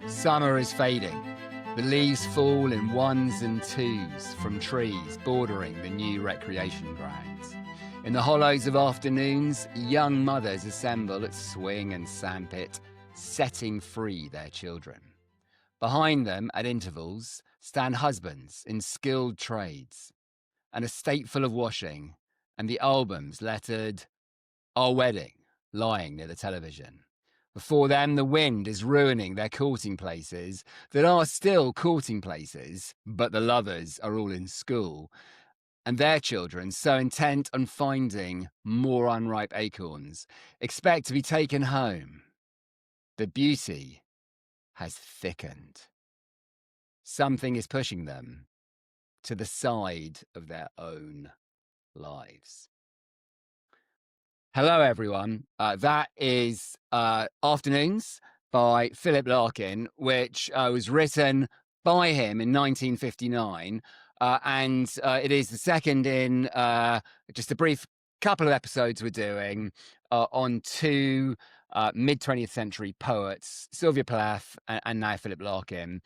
Summer is fading. The leaves fall in ones and twos from trees bordering the new recreation grounds. In the hollows of afternoons, young mothers assemble at swing and sandpit, setting free their children. Behind them, at intervals, stand husbands in skilled trades, an estate full of washing, and the albums lettered, "Our Wedding," lying near the television. Before them, the wind is ruining their courting places that are still courting places, but the lovers are all in school, and their children, so intent on finding more unripe acorns, expect to be taken home. The beauty has thickened. Something is pushing them to the side of their own lives. Hello, everyone. That is Afternoons by Philip Larkin, which was written by him in 1959. And it is the second in just a brief couple of episodes we're doing on two mid-20th century poets, Sylvia Plath and now Philip Larkin.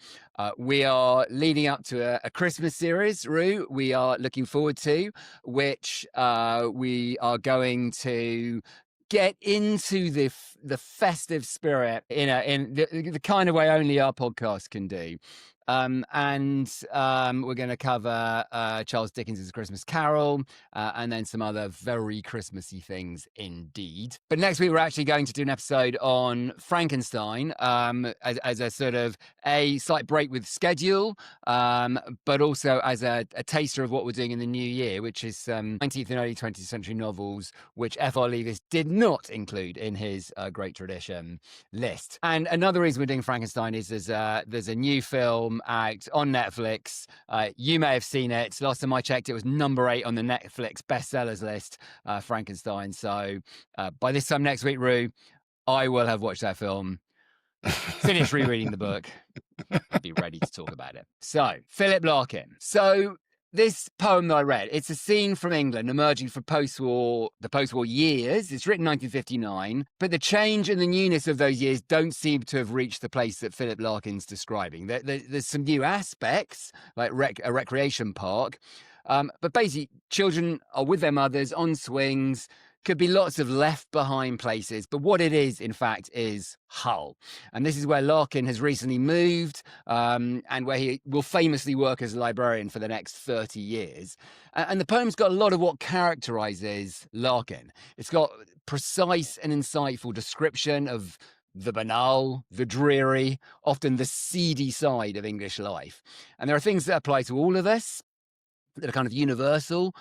We are leading up to a Christmas series, Rue, we are looking forward to, which we are going to get into the festive spirit in the kind of way only our podcast can do. We're going to cover Charles Dickens' Christmas Carol and then some other very Christmassy things indeed. But next week, we're actually going to do an episode on Frankenstein as a sort of a slight break with schedule, but also as a taster of what we're doing in the new year, which is 19th and early 20th century novels, which F.R. Leavis did not include in his Great Tradition list. And another reason we're doing Frankenstein is there's a new film out on Netflix. You may have seen it. Last time I checked, it was number 8 on the Netflix bestsellers list, Frankenstein. So by this time next week, Rue, I will have watched that film, finished rereading the book, be ready to talk about it. So, Philip Larkin. So, this poem that I read, it's a scene from England emerging from the post-war years. It's written in 1959, but the change and the newness of those years don't seem to have reached the place that Philip Larkin's describing. There's some new aspects, like a recreation park, but basically children are with their mothers on swings. Could be lots of left behind places, but what it is, in fact, is Hull. And this is where Larkin has recently moved and where he will famously work as a librarian for the next 30 years. And the poem's got a lot of what characterizes Larkin. It's got precise and insightful description of the banal, the dreary, often the seedy side of English life. And there are things that apply to all of us that are kind of universal,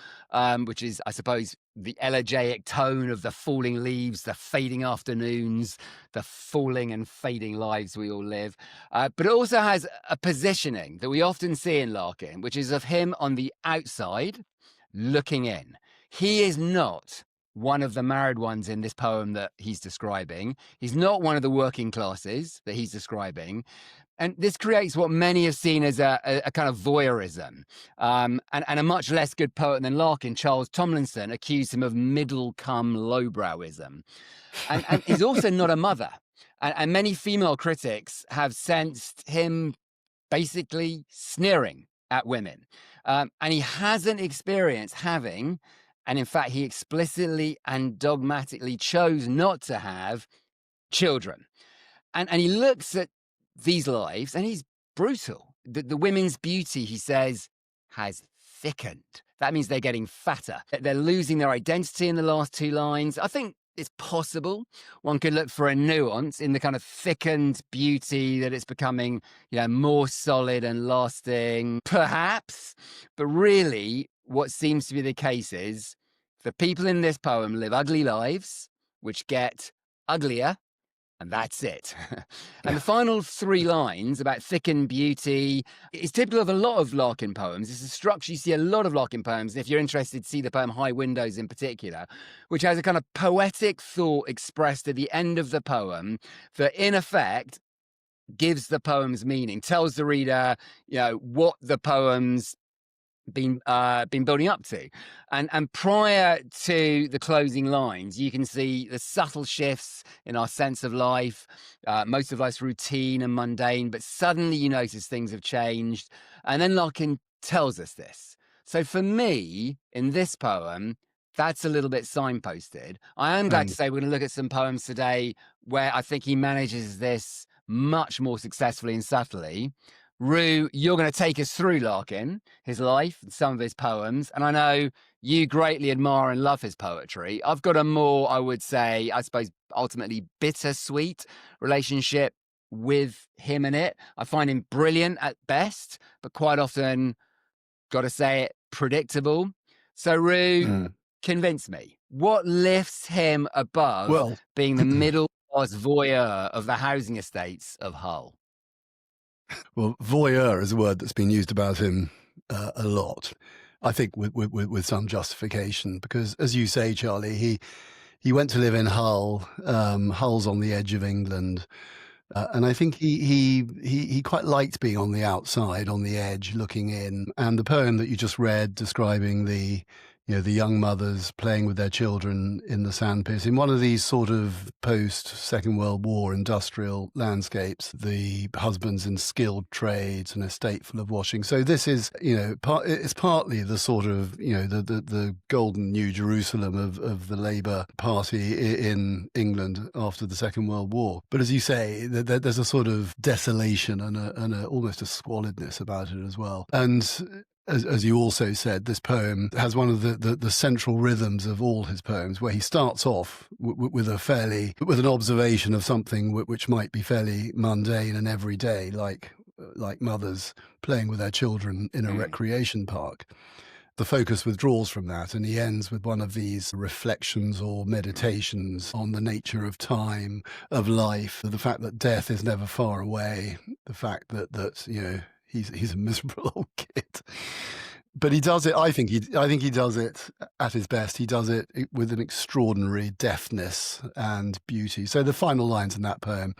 which is, I suppose, the elegiac tone of the falling leaves, the fading afternoons, the falling and fading lives we all live. But it also has a positioning that we often see in Larkin, which is of him on the outside looking in. He is not one of the married ones in this poem that he's describing. He's not one of the working classes that he's describing. And this creates what many have seen as a kind of voyeurism. And a much less good poet than Larkin, Charles Tomlinson, accused him of middle-come lowbrowism. And he's also not a mother. And many female critics have sensed him basically sneering at women. And he hasn't experienced having, and in fact, he explicitly and dogmatically chose not to have children. And he looks at these lives, and he's brutal. The women's beauty, he says, has thickened. That means they're getting fatter. They're losing their identity in the last two lines. I think it's possible one could look for a nuance in the kind of thickened beauty, that it's becoming, more solid and lasting, perhaps. But really, what seems to be the case is the people in this poem live ugly lives, which get uglier. And that's it. And the final 3 lines about thickened beauty is typical of a lot of Larkin poems. It's a structure you see a lot of Larkin poems. And if you're interested, see the poem High Windows in particular, which has a kind of poetic thought expressed at the end of the poem that, in effect, gives the poem's meaning, tells the reader, what the poem's been building up to. And prior to the closing lines, you can see the subtle shifts in our sense of life. Most of life's routine and mundane, but suddenly you notice things have changed. And then Larkin tells us this. So for me, in this poem, that's a little bit signposted. I am glad to say we're going to look at some poems today where I think he manages this much more successfully and subtly. Rue, you're going to take us through Larkin, his life, and some of his poems. And I know you greatly admire and love his poetry. I've got a more, I would say, I suppose, ultimately bittersweet relationship with him and it. I find him brilliant at best, but quite often, got to say it, predictable. So, Rue, convince me. What lifts him above being the middle class voyeur of the housing estates of Hull? Well, voyeur is a word that's been used about him a lot, I think with some justification, because as you say, Charlie, he went to live in Hull. Hull's on the edge of England. And I think he quite liked being on the outside, on the edge, looking in. And the poem that you just read describing the young mothers playing with their children in the sandpit in one of these sort of post-Second World War industrial landscapes, the husbands in skilled trades, an estate full of washing. So this is, it's partly the sort of, the golden New Jerusalem of the Labour Party in England after the Second World War. But as you say, there's a sort of desolation and almost a squalidness about it as well. And as you also said, this poem has one of the central rhythms of all his poems, where he starts off with an observation of something which might be fairly mundane and everyday, like mothers playing with their children in a recreation park. The focus withdraws from that, and he ends with one of these reflections or meditations on the nature of time, of life, the fact that death is never far away, the fact that he's a miserable old kid. But he does it, I think he does it at his best. He does it with an extraordinary deftness and beauty. So the final lines in that poem,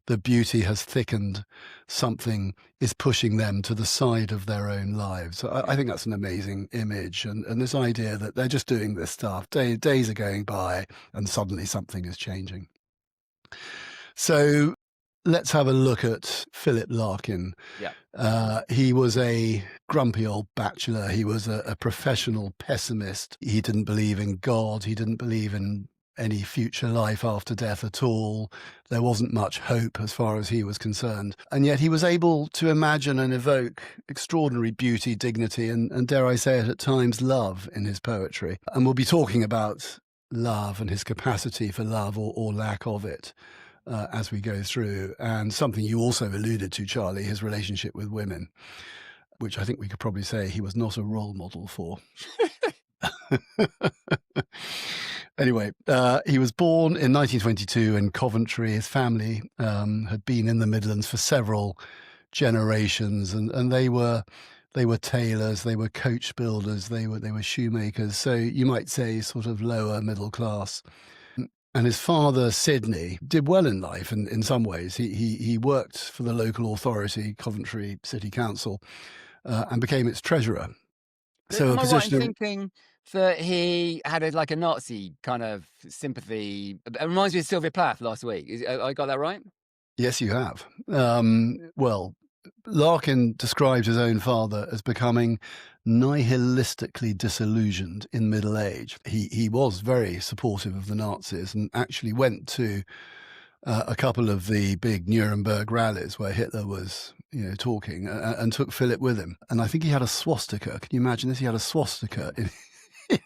the beauty has thickened, something is pushing them to the side of their own lives. I think that's an amazing image. And this idea that they're just doing this stuff, days are going by and suddenly something is changing. So let's have a look at Philip Larkin. Yeah. He was a grumpy old bachelor. He was a professional pessimist. He didn't believe in God. He didn't believe in any future life after death at all. There wasn't much hope as far as he was concerned. And yet he was able to imagine and evoke extraordinary beauty, dignity, and dare I say it at times, love in his poetry. And we'll be talking about love and his capacity for love or lack of it. As we go through, and something you also alluded to, Charlie, his relationship with women, which I think we could probably say he was not a role model for. Anyway, he was born in 1922 in Coventry. His family had been in the Midlands for several generations, and they were tailors, they were coach builders, they were shoemakers. So you might say sort of lower middle class. And his father, Sidney, did well in life in some ways. He worked for the local authority, Coventry City Council, and became its treasurer. So am I right in thinking that he had a Nazi kind of sympathy? It reminds me of Sylvia Plath last week. I got that right? Yes, you have. Well, Larkin described his own father as becoming nihilistically disillusioned in middle age. He was very supportive of the Nazis and actually went to a couple of the big Nuremberg rallies where Hitler was, talking, and took Philip with him. And I think he had a swastika. Can you imagine this? He had a swastika in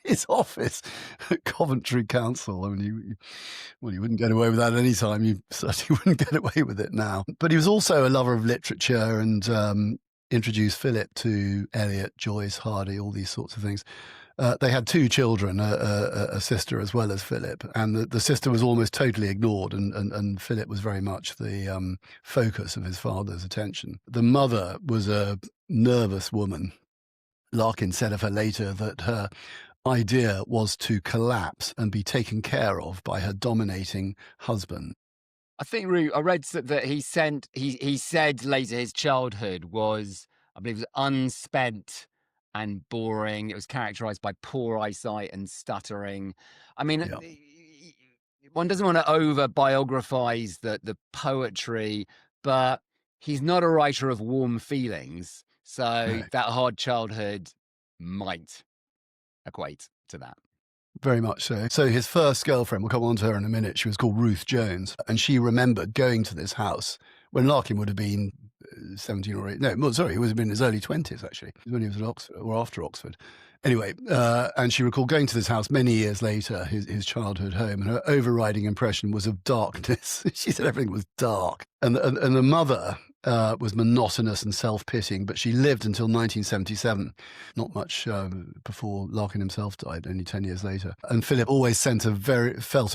his office at Coventry Council. I mean, you wouldn't get away with that any time. You certainly wouldn't get away with it now. But he was also a lover of literature and introduced Philip to Eliot, Joyce, Hardy, all these sorts of things. They had two children, a sister as well as Philip, and the sister was almost totally ignored, and Philip was very much the focus of his father's attention. The mother was a nervous woman. Larkin said of her later that her idea was to collapse and be taken care of by her dominating husband. I think, Rue, I read that he said later his childhood was, I believe, was unspent and boring. It was characterized by poor eyesight and stuttering. I mean, Yeah. one doesn't want to over biographize the poetry, but he's not a writer of warm feelings. So No. that hard childhood might equate to that. Very much so. So his first girlfriend, we'll come on to her in a minute, she was called Ruth Jones, and she remembered going to this house when Larkin would have been 17 or 8. No, sorry, he would have been in his early 20s, actually, when he was at Oxford, or after Oxford. Anyway, and she recalled going to this house many years later, his childhood home, and her overriding impression was of darkness. She said everything was dark. And the mother was monotonous and self-pitying, but she lived until 1977, not much before Larkin himself died, only 10 years later. And Philip always felt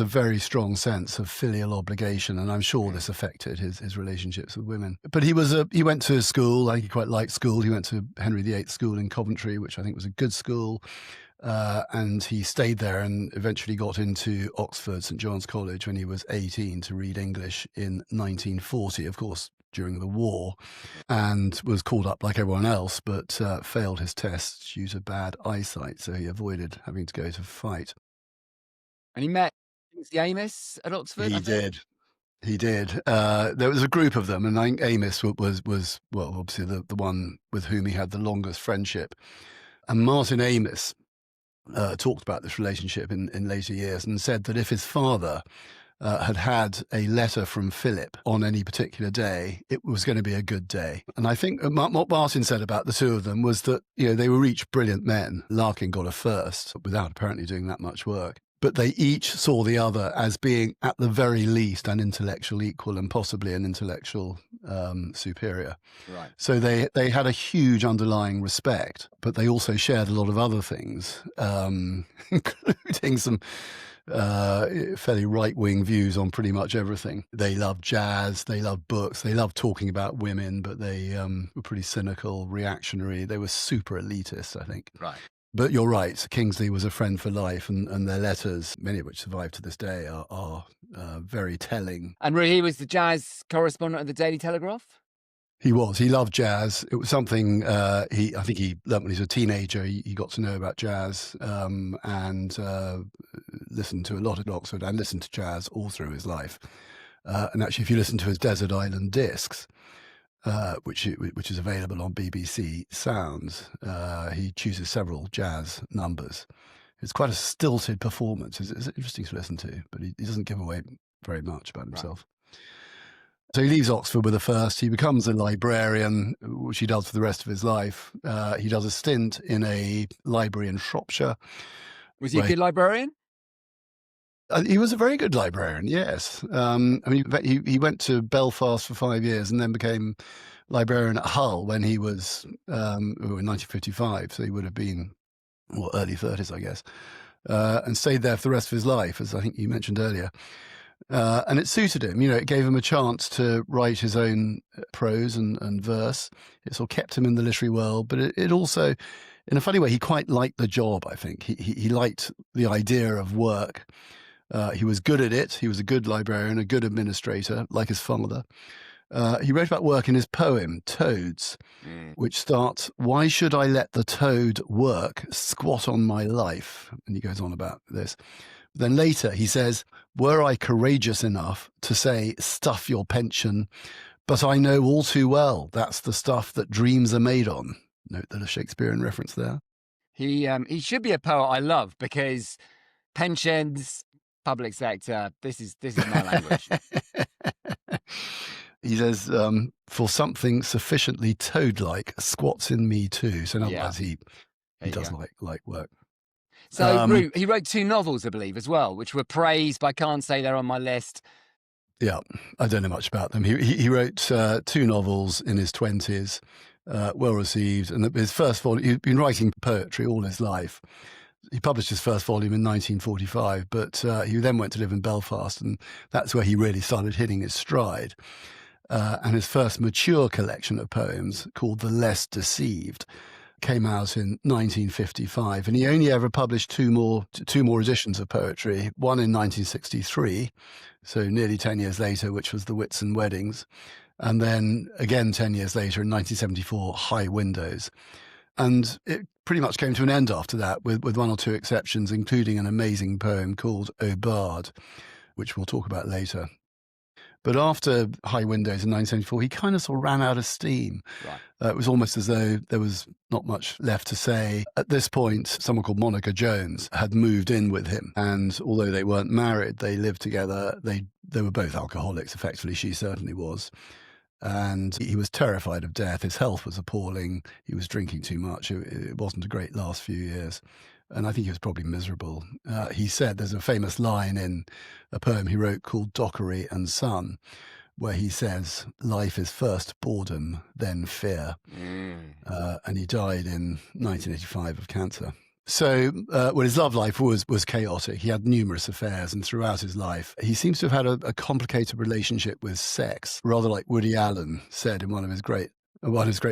a very strong sense of filial obligation, and I'm sure this affected his relationships with women. But he went to school. I think he quite liked school. He went to Henry VIII School in Coventry, which I think was a good school. And he stayed there and eventually got into Oxford, St John's College, when he was 18 to read English in 1940, of course, during the war, and was called up like everyone else, but failed his tests due to bad eyesight, so he avoided having to go to fight. And he met the Amos at Oxford. He did. He did. There was a group of them, and I think Amos was well, obviously the one with whom he had the longest friendship. And Martin Amos talked about this relationship in later years and said that if his father had a letter from Philip on any particular day, it was going to be a good day. And I think what Martin said about the two of them was that, they were each brilliant men. Larkin got a first without apparently doing that much work. But they each saw the other as being, at the very least, an intellectual equal and possibly an intellectual superior. Right. So they had a huge underlying respect, but they also shared a lot of other things, including some fairly right-wing views on pretty much everything. They loved jazz, they loved books, they loved talking about women, but they were pretty cynical, reactionary. They were super elitist, I think. Right. But you're right, Kingsley was a friend for life, and their letters, many of which survive to this day, are very telling. And he was the jazz correspondent of the Daily Telegraph? He was. He loved jazz. It was something I think he learned when he was a teenager. He got to know about jazz and listened to a lot at Oxford and listened to jazz all through his life. And actually, if you listen to his Desert Island discs, which is available on BBC Sounds, he chooses several jazz numbers. It's quite a stilted performance. It's interesting to listen to, but he doesn't give away very much about himself. Right. So he leaves Oxford with a first. He becomes a librarian, which he does for the rest of his life. He does a stint in a library in Shropshire. Was he a good librarian? He was a very good librarian, yes. I mean, he went to Belfast for 5 years and then became librarian at Hull when he was in 1955. So he would have been early 30s, I guess, and stayed there for the rest of his life, as I think you mentioned earlier. And it suited him, it gave him a chance to write his own prose and verse. It sort of kept him in the literary world, but it also, in a funny way, he quite liked the job, I think. He liked the idea of work. He was good at it. He was a good librarian, a good administrator, like his father. He wrote about work in his poem, Toads, which starts, "Why should I let the toad work, squat on my life?" And he goes on about this. Then later he says, "Were I courageous enough to say, stuff your pension, but I know all too well that's the stuff that dreams are made on." Note the Shakespearean reference there. He should be a poet I love, because pensions, public sector, this is my language. He says, "For something sufficiently toad-like squats in me too." So in other words, he does like work. So he wrote 2 novels, I believe, as well, which were praised, but I can't say they're on my list. Yeah, I don't know much about them. He wrote 2 novels in his 20s, well received. And his first volume, he'd been writing poetry all his life. He published his first volume in 1945, but he then went to live in Belfast, and that's where he really started hitting his stride. And his first mature collection of poems, called The Less Deceived, came out in 1955, and he only ever published two more editions of poetry, one in 1963, so nearly 10 years later, which was The Wits and Weddings, and then again 10 years later in 1974, High Windows. And it pretty much came to an end after that, with one or two exceptions, including an amazing poem called O Bard, which we'll talk about later. But after High Windows in 1974, he kind of sort of ran out of steam. Right. It was almost as though there was not much left to say. At this point, someone called Monica Jones had moved in with him. And although they weren't married, they lived together. They were both alcoholics, effectively. She certainly was. And he was terrified of death. His health was appalling. He was drinking too much. It wasn't a great last few years. And I think he was probably miserable. He said, there's a famous line in a poem he wrote called Dockery and Son, where he says, life is first boredom, then fear. And he died in 1985 of cancer. So his love life was chaotic. He had numerous affairs, and throughout his life, he seems to have had a complicated relationship with sex, rather like Woody Allen said in one of his great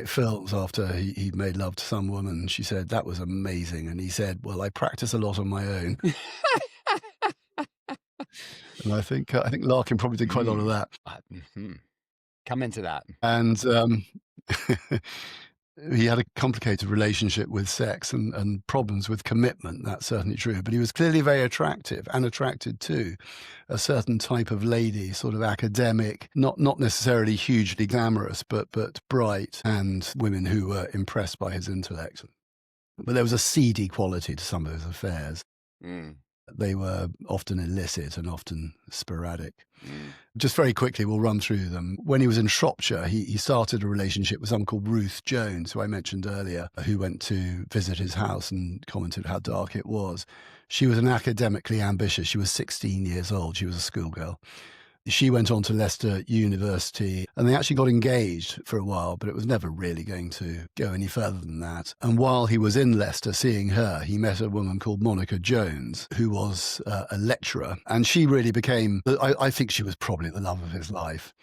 films after he made love to some woman. She said, that was amazing. And he said, well, I practice a lot on my own. And I think Larkin probably did quite a lot of that. Come into that. And he had a complicated relationship with sex and problems with commitment. That's certainly true. But he was clearly very attractive and attracted to a certain type of lady, sort of academic, not necessarily hugely glamorous, but bright, and women who were impressed by his intellect. But there was a seedy quality to some of his affairs. They were often illicit and often sporadic. Just very quickly, we'll run through them. When he was in Shropshire, he started a relationship with someone called Ruth Jones, who I mentioned earlier, who went to visit his house and commented how dark it was. She was an academically ambitious. She was 16 years old. She was a schoolgirl. She went on to Leicester University, and they actually got engaged for a while, but it was never really going to go any further than that. And while he was in Leicester seeing her, he met a woman called Monica Jones, who was a lecturer. And she really became, I think she was probably the love of his life.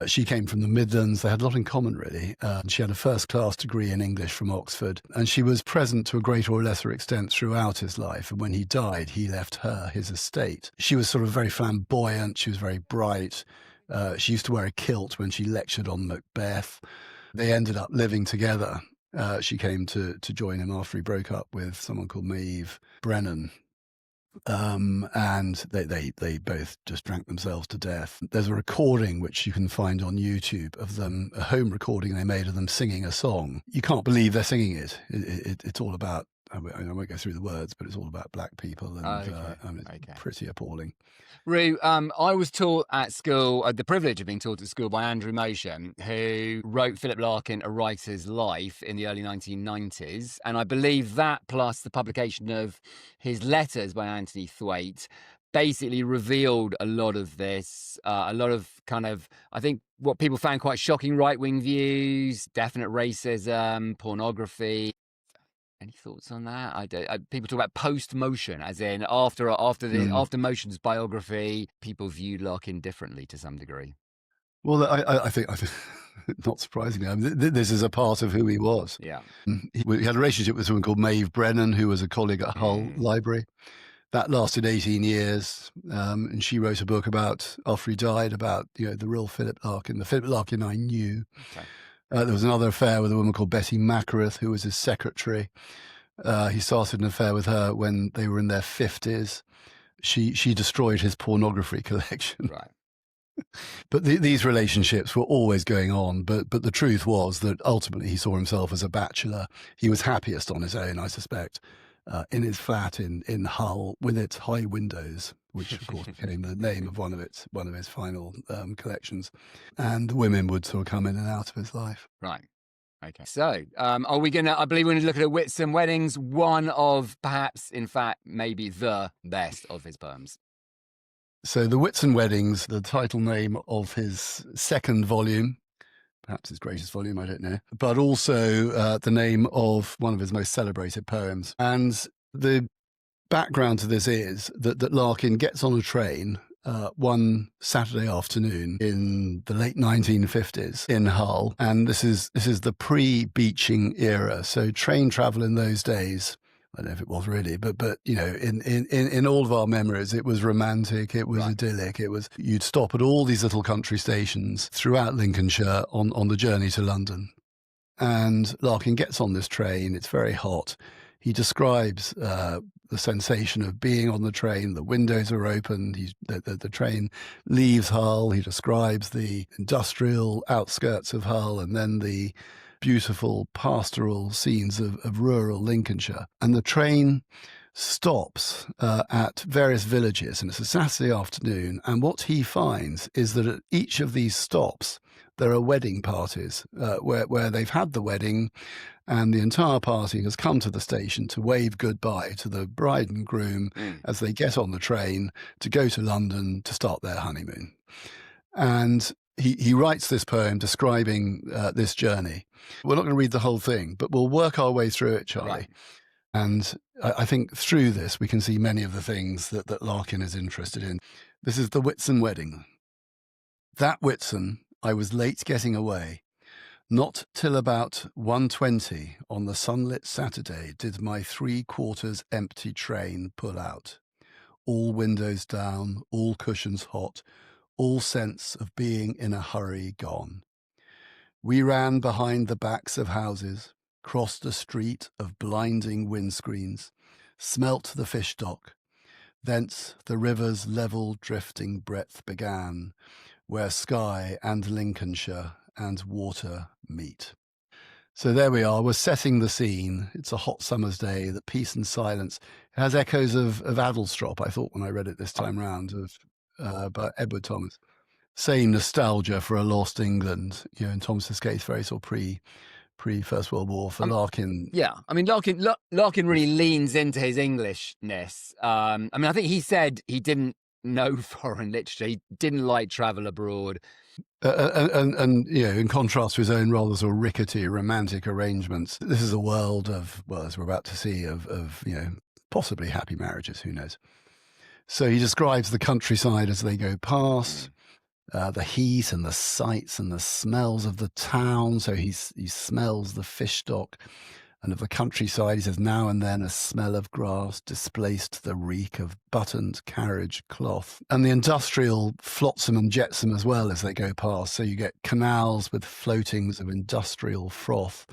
She came from the Midlands. They had a lot in common, really. She had a first-class degree in English from Oxford, and she was present to a greater or lesser extent throughout his life. And when he died, he left her his estate. She was sort of very flamboyant. She was very bright. She used to wear a kilt when she lectured on Macbeth. They ended up living together. She came to join him after he broke up with someone called Maeve Brennan. And they both just drank themselves to death. There's a recording which you can find on YouTube of them, a home recording they made of them singing a song. You can't believe they're singing it. It's all about, I won't go through the words, but it's all about black people, and it's pretty appalling. Ru, I was taught at school, the privilege of being taught at school by Andrew Motion, who wrote Philip Larkin, A Writer's Life in the early 1990s. And I believe that, plus the publication of his letters by Anthony Thwaite, basically revealed a lot of this, a lot of kind of, I think, what people found quite shocking right-wing views, definite racism, pornography. Any thoughts on that? People talk about post-Motion, as in after Motion's biography, people viewed Larkin differently to some degree. Well, I think not surprisingly, this is a part of who he was. Yeah, he had a relationship with someone called Maeve Brennan, who was a colleague at Hull Library. That lasted 18 years, and she wrote a book after he died, about the real Philip Larkin, the Philip Larkin I knew. Okay. There was another affair with a woman called Betty Mackereth, who was his secretary. He started an affair with her when they were in their 50s. She destroyed his pornography collection. Right. But these relationships were always going on. But the truth was that ultimately he saw himself as a bachelor. He was happiest on his own, I suspect, in his flat in Hull with its high windows, which of course became the name of one of his final collections. And the women would sort of come in and out of his life. Right. Okay. So, I believe we're going to look at Whitsun Weddings, one of perhaps, in fact, maybe the best of his poems. So the Whitsun Weddings, the title name of his second volume, perhaps his greatest volume, I don't know, but also the name of one of his most celebrated poems. And the background to this is that Larkin gets on a train one Saturday afternoon in the late 1950s in Hull, and this is the pre-beaching era. So train travel in those days, I don't know if it was really, but in all of our memories, it was romantic, it was idyllic, you'd stop at all these little country stations throughout Lincolnshire on the journey to London. And Larkin gets on this train. It's very hot. He describes the sensation of being on the train. The windows are open. The train leaves Hull. He describes the industrial outskirts of Hull and then the beautiful pastoral scenes of rural Lincolnshire. And the train stops at various villages, and it's a Saturday afternoon. And what he finds is that at each of these stops, there are wedding parties where they've had the wedding and the entire party has come to the station to wave goodbye to the bride and groom as they get on the train to go to London to start their honeymoon. And he writes this poem describing this journey. We're not going to read the whole thing, but we'll work our way through it, Charlie. Right. And I think through this, we can see many of the things that Larkin is interested in. This is the Whitsun wedding. That Whitsun, I was late getting away. Not till about 1:20 on the sunlit Saturday did my 3/4 empty train pull out. All windows down, all cushions hot, all sense of being in a hurry gone. We ran behind the backs of houses, crossed a street of blinding windscreens, smelt the fish dock. Thence the river's level drifting breadth began, where sky and Lincolnshire and water meet. So there we are. We're setting the scene. It's a hot summer's day, the peace and silence. It has echoes of Adlestrop, I thought, when I read it this time round, by Edward Thomas. Same nostalgia for a lost England, in Thomas's case, very sort of pre First World War. For Larkin, yeah, I mean, Larkin really leans into his Englishness. I mean, I think he said he didn't know foreign literature. He didn't like travel abroad. And in contrast to his own rather sort of rickety romantic arrangements, this is a world of, well, as we're about to see, of possibly happy marriages. Who knows? So he describes the countryside as they go past. The heat and the sights and the smells of the town. So he smells the fish dock, and of the countryside he says, now and then a smell of grass displaced the reek of buttoned carriage cloth, and the industrial flotsam and jetsam as well as they go past. So you get canals with floatings of industrial froth,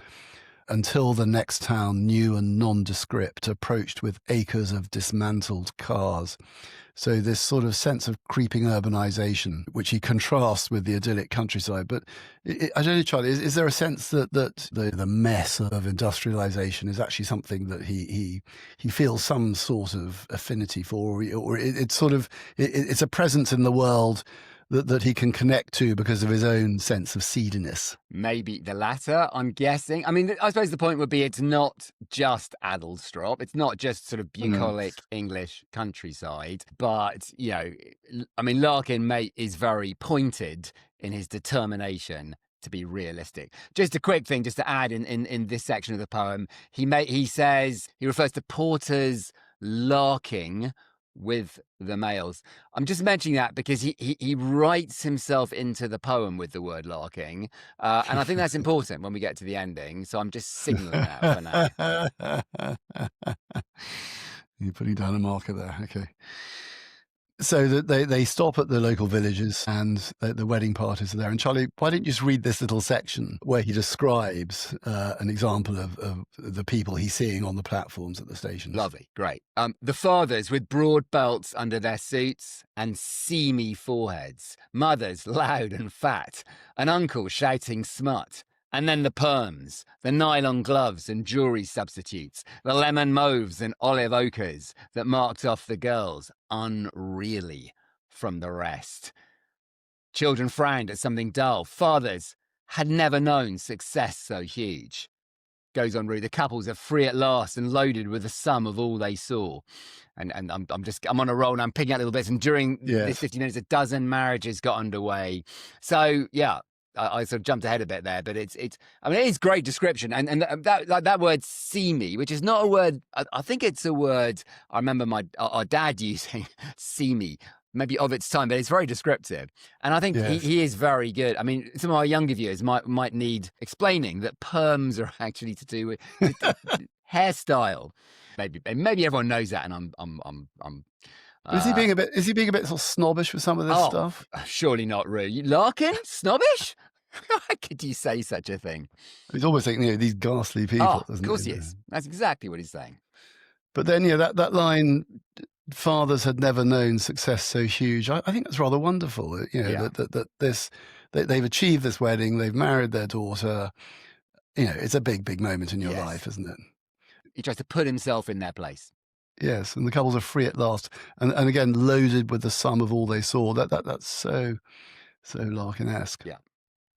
until the next town, new and nondescript, approached with acres of dismantled cars. So this sort of sense of creeping urbanization, which he contrasts with the idyllic countryside. But I don't know, Charlie, is there a sense that the mess of industrialization is actually something that he feels some sort of affinity for, or it's sort of, it's a presence in the world that he can connect to because of his own sense of seediness? Maybe the latter, I'm guessing. I mean, I suppose the point would be it's not just Adlestrop. It's not just sort of bucolic English countryside. But, I mean, Larkin is very pointed in his determination to be realistic. Just a quick thing, just to add in this section of the poem, he says, he refers to porters larking with the males. I'm just mentioning that because he writes himself into the poem with the word larking, and I think that's important when we get to the ending. So I'm just signaling that for now. You're putting down a marker there. Okay. So that they stop at the local villages and the wedding parties are there. And Charlie, why don't you just read this little section where he describes an example of the people he's seeing on the platforms at the stations? Lovely, great. The fathers with broad belts under their suits and seamy foreheads, mothers loud and fat, an uncle shouting smut. And then the perms, the nylon gloves and jewelry substitutes, the lemon mauves and olive ochres that marked off the girls unreally from the rest. Children frowned at something dull. Fathers had never known success so huge. Goes on, Rue. The couples are free at last and loaded with the sum of all they saw. And I'm on a roll and I'm picking out little bits. And during this 50 minutes, a dozen marriages got underway. So, yeah. I sort of jumped ahead a bit there, but it is great description. And that word seamy, which is not a word, I think it's a word I remember our dad using, seamy, maybe of its time, but it's very descriptive. And I think he is very good. I mean, some of our younger viewers might need explaining that perms are actually to do with hairstyle. Maybe everyone knows that, and I'm is he being a bit sort of snobbish with some of this stuff? Surely not, Rue. Larkin? Snobbish? How could you say such a thing? He's almost saying, these ghastly Oh, people, of isn't course he? he is. That's exactly what he's saying. But then, that line, fathers had never known success so huge. I think that's rather wonderful. Yeah. That they've achieved this wedding, they've married their daughter. It's a big, big moment in your Yes. life, isn't it? He tries to put himself in their place. Yes, and the couples are free at last, and again loaded with the sum of all they saw. That's so Larkin-esque. Yeah.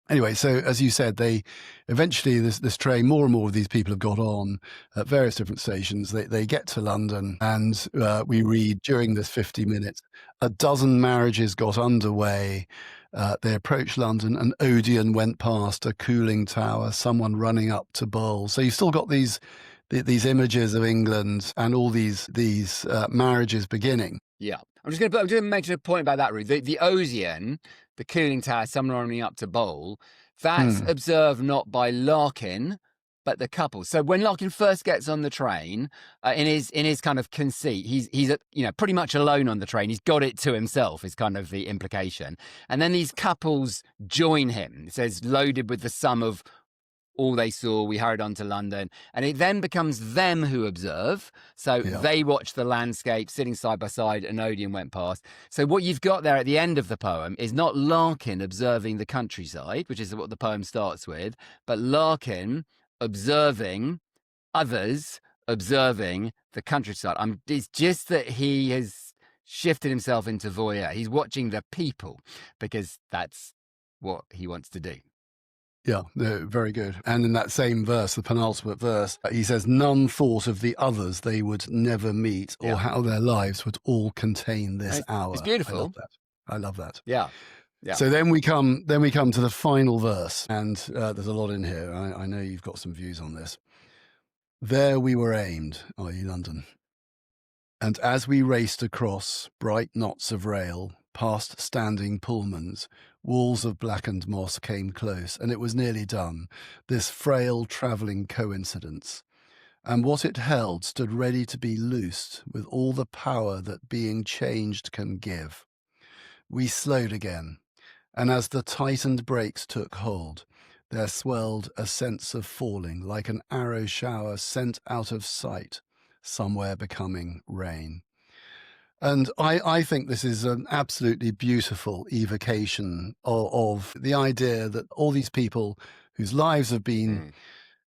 Anyway, so as you said, they eventually this train, more and more of these people have got on at various different stations. They get to London, and we read during this 50 minutes, a dozen marriages got underway. They approached London, and Odeon went past a cooling tower, someone running up to bowl. So you've still got these images of England and all these marriages beginning. Yeah. I'm just going to mention a point about that, Ruth. The Odeon, the cooling tower, someone running up to bowl, that's observed not by Larkin, but the couple. So when Larkin first gets on the train, in his kind of conceit, he's pretty much alone on the train. He's got it to himself, is kind of the implication. And then these couples join him. It says, loaded with the sum of all they saw, we hurried on to London. And it then becomes them who observe. So they watch the landscape sitting side by side, and Odeon went past. So what you've got there at the end of the poem is not Larkin observing the countryside, which is what the poem starts with, but Larkin observing others, observing the countryside. It's just that he has shifted himself into voyeur. He's watching the people because that's what he wants to do. Yeah, no, very good. And in that same verse, the penultimate verse, he says, none thought of the others they would never meet, or how their lives would all contain this hour. It's beautiful. I love that. Yeah. Yeah. So then we come to the final verse, and there's a lot in here. I know you've got some views on this. There we were aimed, i.e. London. And as we raced across bright knots of rail, past standing Pullmans, walls of blackened moss came close, and it was nearly done, this frail travelling coincidence. And what it held stood ready to be loosed with all the power that being changed can give. We slowed again, and as the tightened brakes took hold, there swelled a sense of falling like an arrow shower sent out of sight, somewhere becoming rain. And I think this is an absolutely beautiful evocation of the idea that all these people whose lives have been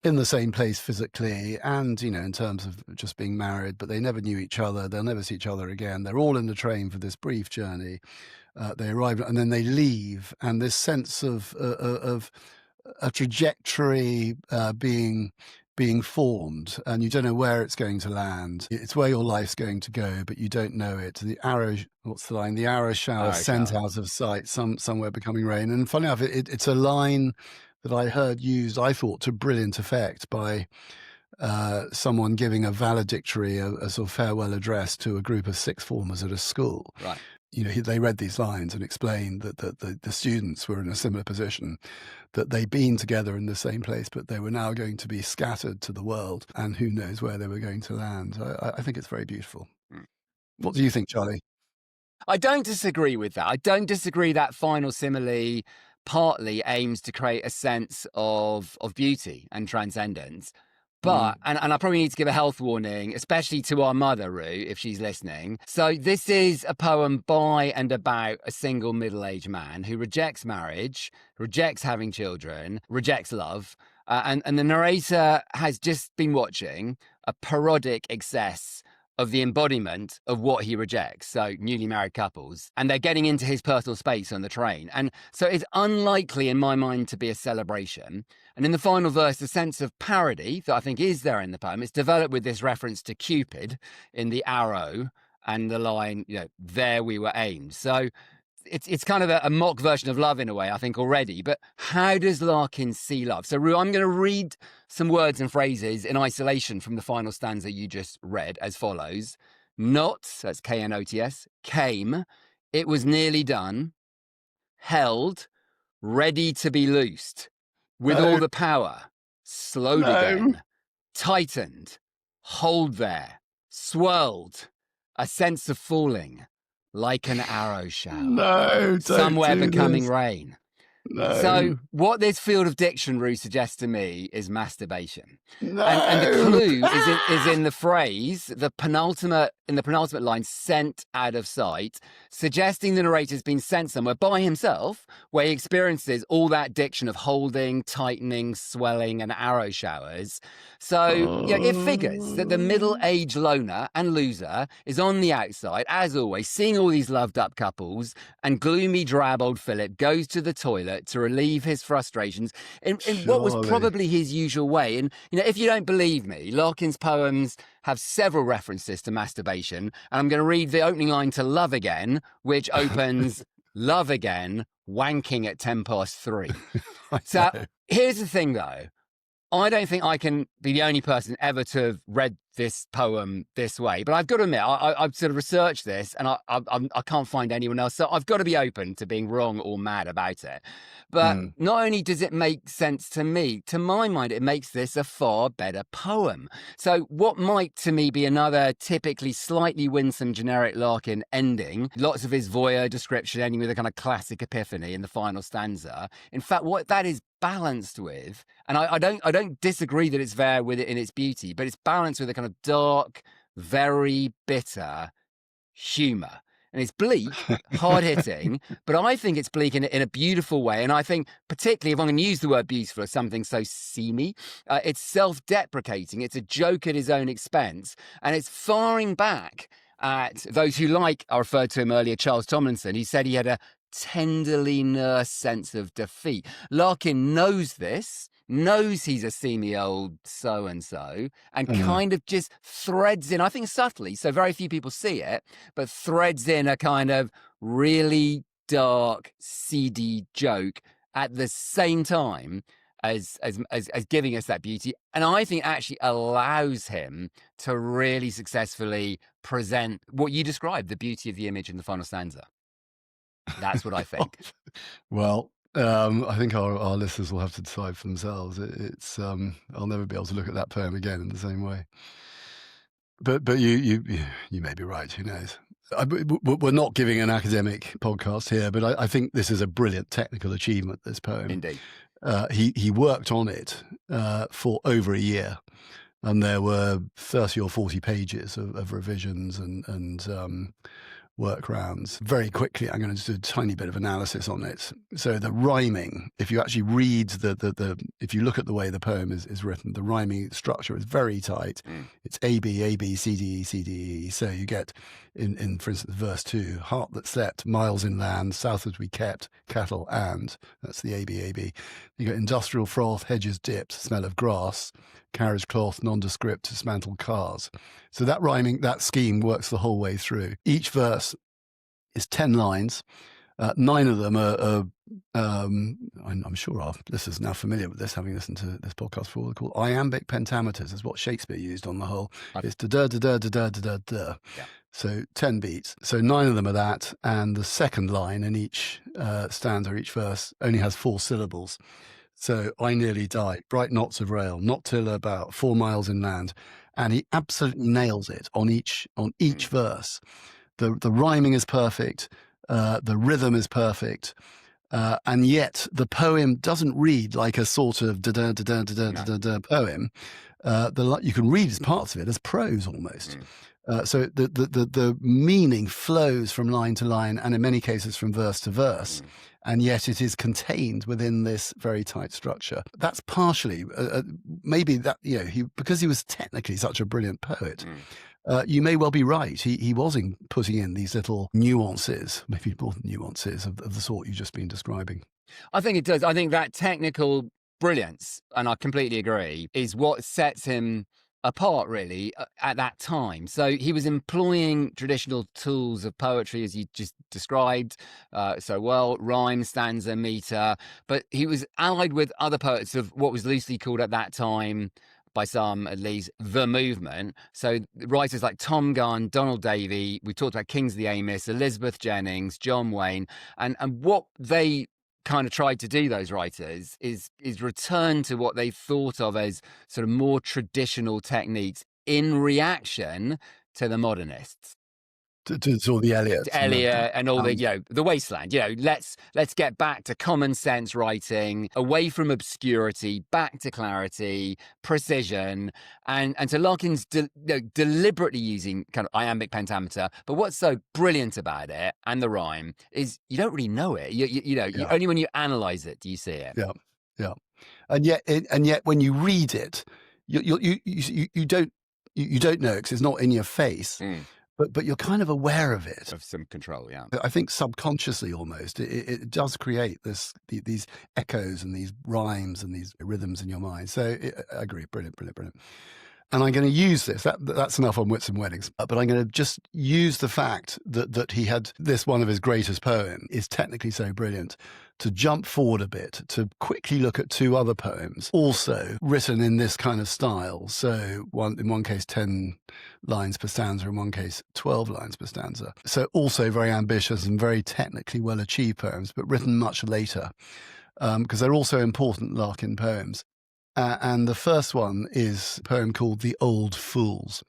in the same place physically and, in terms of just being married, but they never knew each other. They'll never see each other again. They're all in the train for this brief journey. They arrive and then they leave. And this sense of a trajectory being formed, and you don't know where it's going to land. It's where your life's going to go, but you don't know it. The arrow, what's the line? The arrow shower sent out of sight, somewhere becoming rain. And funny enough, it's a line that I heard used, I thought, to brilliant effect by someone giving a valedictory, a sort of farewell address to a group of sixth formers at a school. Right. They read these lines and explained that the students were in a similar position, that they'd been together in the same place, but they were now going to be scattered to the world, and who knows where they were going to land. I think it's very beautiful. What do you think, Charlie? I don't disagree with that. I don't disagree that final simile partly aims to create a sense of beauty and transcendence. But, and I probably need to give a health warning, especially to our mother, Rue, if she's listening. So this is a poem by and about a single middle-aged man who rejects marriage, rejects having children, rejects love. And the narrator has just been watching a parodic excess of the embodiment of what he rejects. So newly married couples, and they're getting into his personal space on the train. And so it's unlikely in my mind to be a celebration. And in the final verse, the sense of parody that I think is there in the poem, it's developed with this reference to Cupid in the arrow and the line, there we were aimed. So it's kind of a mock version of love in a way, I think, already. But how does Larkin see love? So, Rue, I'm going to read some words and phrases in isolation from the final stanza you just read as follows. Knots, that's K-N-O-T-S, came, it was nearly done, held, ready to be loosed, with all the power, slowed again, tightened, hold there, swirled, a sense of falling, like an arrow shower. No, somewhere becoming rain. So No. what this field of diction, Rue, suggests to me is masturbation. And the No. clue is in the phrase, the penultimate line, sent out of sight, suggesting the narrator's been sent somewhere by himself, where he experiences all that diction of holding, tightening, swelling, and arrow showers. So it figures that the middle-aged loner and loser is on the outside, as always, seeing all these loved-up couples, and gloomy, drab old Philip goes to the toilet to relieve his frustrations in what was Charlie. probably his usual way. And, if you don't believe me, Larkin's poems have several references to masturbation. And I'm going to read the opening line to Love Again, which opens, Love Again, wanking at 3:10. So here's the thing, though. I don't think I can be the only person ever to have read this poem this way, but I've got to admit, I've sort of researched this, and I can't find anyone else, so I've got to be open to being wrong or mad about it. But not only does it make sense to me, to my mind, it makes this a far better poem. So what might, to me, be another typically slightly winsome generic Larkin ending, lots of his voyeur description ending with a kind of classic epiphany in the final stanza. In fact, what that is balanced with, and I don't disagree that it's there with it in its beauty, but it's balanced with a kind of dark, very bitter humor. And it's bleak, hard-hitting, but I think it's bleak in a beautiful way. And I think, particularly if I'm going to use the word beautiful as something so seamy, it's self-deprecating. It's a joke at his own expense. And it's firing back at those who, like I referred to him earlier, Charles Tomlinson. He said he had a tenderly nursed sense of defeat. Larkin knows this, knows he's a seamy old so-and-so, and kind of just threads in, I think subtly, so very few people see it, but threads in a kind of really dark, seedy joke at the same time as giving us that beauty. And I think actually allows him to really successfully present what you described, the beauty of the image in the final stanza. That's what I think. Well, I think our listeners will have to decide for themselves. It's I'll never be able to look at that poem again in the same way. But you may be right. Who knows? We're not giving an academic podcast here, but I think this is a brilliant technical achievement. This poem, Indeed. He worked on it for over a year, and there were 30 or 40 pages of revisions and workarounds. Very quickly, I'm going to do a tiny bit of analysis on it. So the rhyming, if you actually read if you look at the way the poem is written, the rhyming structure is very tight. It's A, B, C, D, E, C, D, E. So you get, in for instance, verse 2, heart that slept, miles inland, southward we kept, cattle and, that's the A, B. You get industrial froth, hedges dipped, smell of grass, carriage cloth, nondescript, dismantled cars. So that rhyming, that scheme works the whole way through. Each verse is 10 lines. 9 of them are I'm sure our listeners are now familiar with this, having listened to this podcast before. They're called iambic pentameters, is what Shakespeare used on the whole. It's da-da-da-da-da-da-da-da. Yeah. So 10 beats. So 9 of them are that, and the second line in each stanza, each verse, only has 4 syllables. So I nearly died, bright knots of rail, not till about 4 miles inland. And he absolutely nails it on each verse. The rhyming is perfect, the rhythm is perfect, and yet the poem doesn't read like a sort of da-da-da-da-da-da-da poem. You can read as parts of it as prose almost. So the meaning flows from line to line, and in many cases from verse to verse. And yet it is contained within this very tight structure. That's partially, maybe that, because he was technically such a brilliant poet, you may well be right. He was putting in these little nuances, maybe more nuances of the sort you've just been describing. I think it does. I think that technical brilliance, and I completely agree, is what sets him apart, really, at that time. So he was employing traditional tools of poetry, as you just described so well, rhyme, stanza, meter, but he was allied with other poets of what was loosely called at that time, by some at least, the movement. So writers like Tom Gunn, Donald Davey, we talked about Kingsley Amis, Elizabeth Jennings, John Wayne, and what they kind of tried to do, those writers, is return to what they thought of as sort of more traditional techniques in reaction to the modernists. to all the Eliots and Eliot and all the, Towns. you know, the wasteland. You know, let's get back to common sense writing, away from obscurity, back to clarity, precision, and so Larkin's deliberately using kind of iambic pentameter. But what's so brilliant about it and the rhyme is you don't really know it. You know, Yeah. only when you analyze it do you see it. Yeah, yeah, and yet when you read it, you don't know because it's not in your face, but you're kind of aware of it. Of some control, yeah. I think subconsciously almost it does create these echoes and these rhymes and these rhythms in your mind. So I agree, brilliant. And I'm going to use this. That's enough on Wits and Weddings. But I'm going to just use the fact that he had this, one of his greatest poems, is technically so brilliant, to jump forward a bit, to quickly look at two other poems, also written in this kind of style. So in one case, 10 lines per stanza, in one case, 12 lines per stanza. So also very ambitious and very technically well-achieved poems, but written much later, because they're also important Larkin poems. And the first one is a poem called The Old Fools.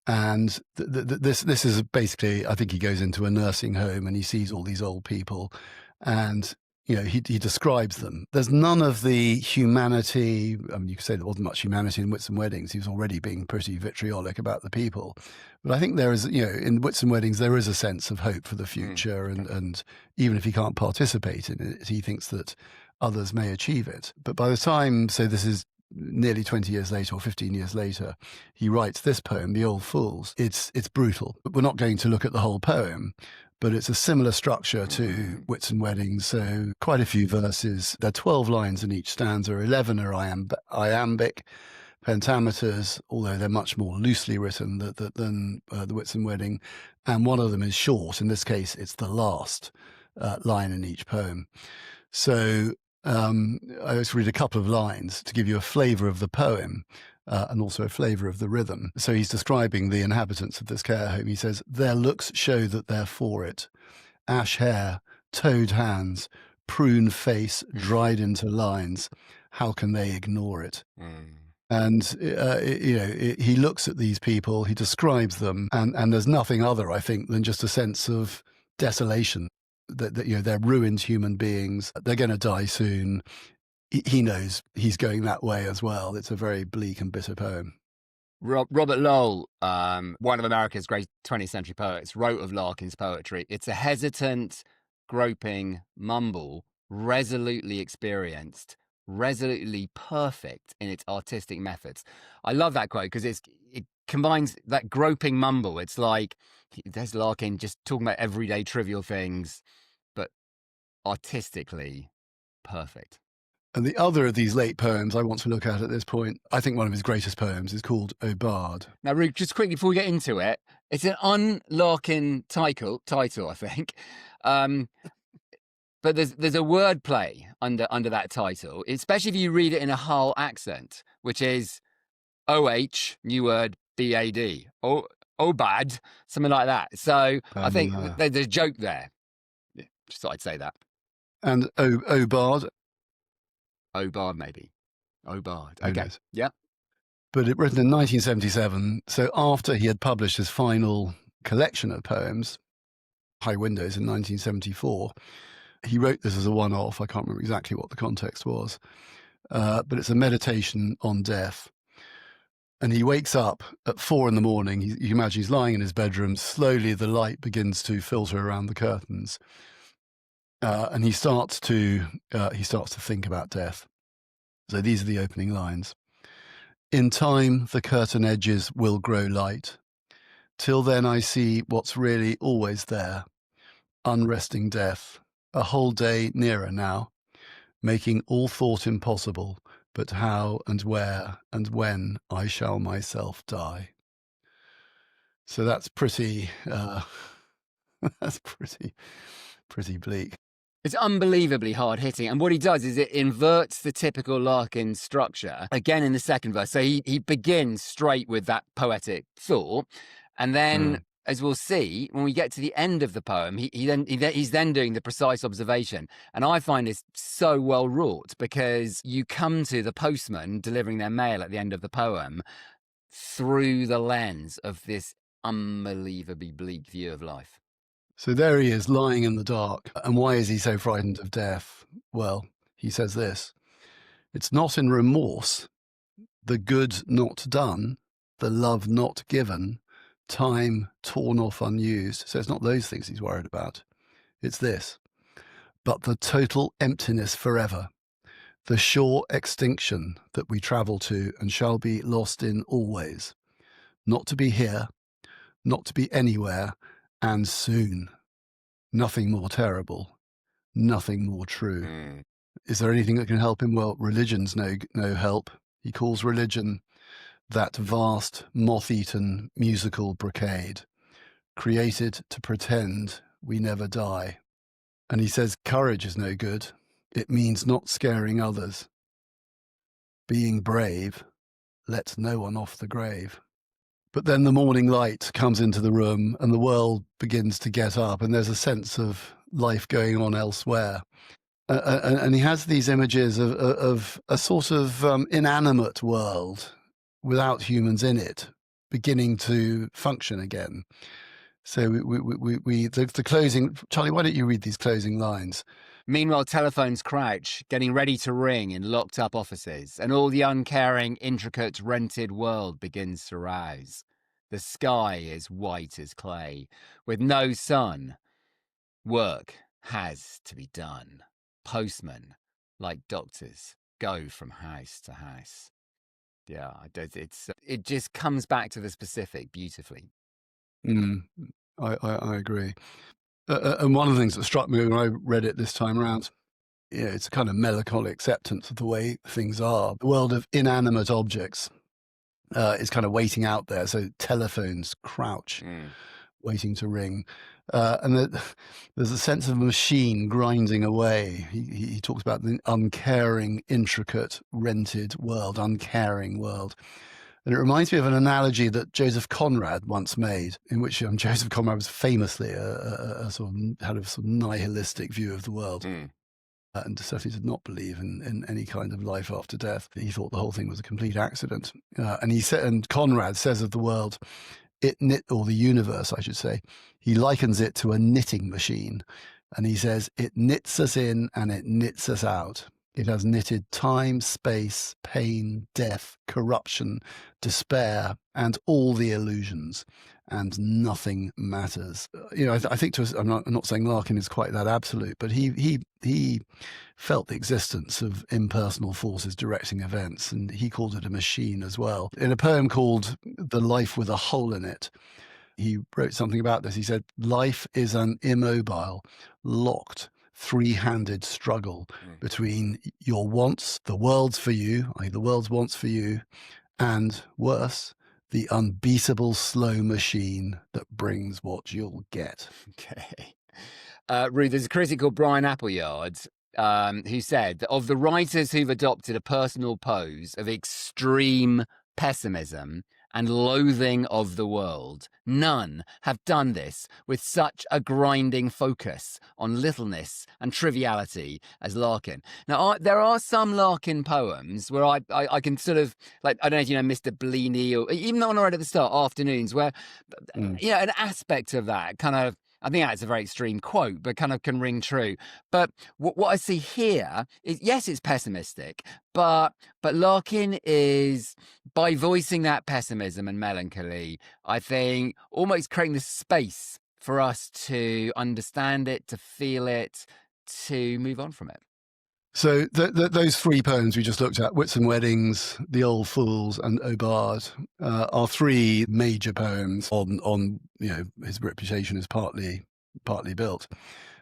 And this is basically, I think he goes into a nursing home and he sees all these old people and, you know, he describes them. There's none of the humanity. I mean, you could say there wasn't much humanity in Wits and Weddings. He was already being pretty vitriolic about the people. But I think there is, you know, in Wits and Weddings, there is a sense of hope for the future. And even if he can't participate in it, he thinks that others may achieve it. But by the time, so this is nearly 20 years later or 15 years later, he writes this poem, The Old Fools. It's brutal. But we're not going to look at the whole poem, but it's a similar structure to Wits and Weddings. So quite a few verses. There are 12 lines in each stanza. 11 are iambic pentameters, although they're much more loosely written than the Wits and Wedding. And one of them is short. In this case, it's the last line in each poem. So I just read a couple of lines to give you a flavour of the poem and also a flavour of the rhythm. So he's describing the inhabitants of this care home. He says, their looks show that they're for it. Ash hair, toad hands, prune face, dried into lines. How can they ignore it? And, you know, he looks at these people, he describes them, and there's nothing other, I think, than just a sense of desolation. That you know, they're ruined human beings. They're going to die soon. He knows he's going that way as well. It's a very bleak and bitter poem. Robert Lowell, one of America's great 20th century poets, wrote of Larkin's poetry, it's a hesitant, groping mumble, resolutely experienced, resolutely perfect in its artistic methods. I love that quote because it combines that groping mumble. It's like, there's Larkin just talking about everyday trivial things, but artistically perfect. And the other of these late poems I want to look at this point, I think one of his greatest poems is called O Bard. Now, Ruth, just quickly before we get into it, it's an un-Larkin title, I think. But there's a word play under that title, especially if you read it in a Hull accent, which is OH, new word, BAD. Oh, bad, something like that. So I think there's a joke there. Yeah, just thought I'd say that. And O Bard. O Bard, maybe. O Bard. Okay. Yeah. But it written in 1977. So after he had published his final collection of poems, High Windows, in 1974, he wrote this as a one-off. I can't remember exactly what the context was. But it's a meditation on death. And he wakes up at 4 a.m. You imagine he's lying in his bedroom. Slowly, the light begins to filter around the curtains, and he starts to think about death. So these are the opening lines. In time, the curtain edges will grow light. Till then, I see what's really always there: unresting death, a whole day nearer now, making all thought impossible. But how and where and when I shall myself die. So that's pretty pretty bleak. It's unbelievably hard hitting. And what he does is it inverts the typical Larkin structure again in the second verse. So he begins straight with that poetic thought. And then, as we'll see, when we get to the end of the poem, he's then doing the precise observation. And I find this so well wrought because you come to the postman delivering their mail at the end of the poem through the lens of this unbelievably bleak view of life. So there he is, lying in the dark. And why is he so frightened of death? Well, he says this: it's not in remorse, the good not done, the love not given, time torn off unused. So it's not those things he's worried about. It's this: but the total emptiness forever, the sure extinction that we travel to and shall be lost in always, not to be here, not to be anywhere, and soon. Nothing more terrible, nothing more true. Mm. Is there anything that can help him? Well, religion's no help. He calls religion that vast, moth-eaten musical brocade, created to pretend we never die. And he says courage is no good. It means not scaring others. Being brave lets no one off the grave. But then the morning light comes into the room and the world begins to get up, and there's a sense of life going on elsewhere. And he has these images of a sort of inanimate world without humans in it beginning to function again. So the closing, Charlie, why don't you read these closing lines? Meanwhile, telephones crouch, getting ready to ring in locked-up offices, and all the uncaring, intricate, rented world begins to rouse. The sky is white as clay, with no sun. Work has to be done. Postmen, like doctors, go from house to house. Yeah, it just comes back to the specific beautifully. I agree. And one of the things that struck me when I read it this time around, it's a kind of melancholy acceptance of the way things are. The world of inanimate objects is kind of waiting out there. So telephones crouch, waiting to ring. And there's a sense of a machine grinding away. He talks about the uncaring, intricate, rented world, uncaring world. And it reminds me of an analogy that Joseph Conrad once made, in which Joseph Conrad was famously a sort of had a sort of nihilistic view of the world, and certainly did not believe in any kind of life after death. He thought the whole thing was a complete accident. And Conrad says of the world, or the universe, I should say, he likens it to a knitting machine, and he says it knits us in and it knits us out. It has knitted time, space, pain, death, corruption, despair, and all the illusions, and nothing matters. I think I'm not saying Larkin is quite that absolute, but he felt the existence of impersonal forces directing events, and he called it a machine as well. In a poem called "The Life with a Hole in It," he wrote something about this. He said, "Life is an immobile, locked, three-handed struggle between your wants, the world's for you, i.e. the world's wants for you, and worse, the unbeatable slow machine that brings what you'll get." Okay. Ruth, there's a critic called Brian Appleyard who said that of the writers who've adopted a personal pose of extreme pessimism and loathing of the world, none have done this with such a grinding focus on littleness and triviality as Larkin. Now, there are some Larkin poems where I can sort of, like, I don't know if you know Mr. Bleeny, or even the one I read at the start, Afternoons, where, an aspect of that kind of, I think that's a very extreme quote, but kind of can ring true. But what I see here is, yes, it's pessimistic, but Larkin is, by voicing that pessimism and melancholy, I think almost creating the space for us to understand it, to feel it, to move on from it. So those three poems we just looked at, Whitsun Weddings, The Old Fools, and Aubade, are three major poems on his reputation is partly built.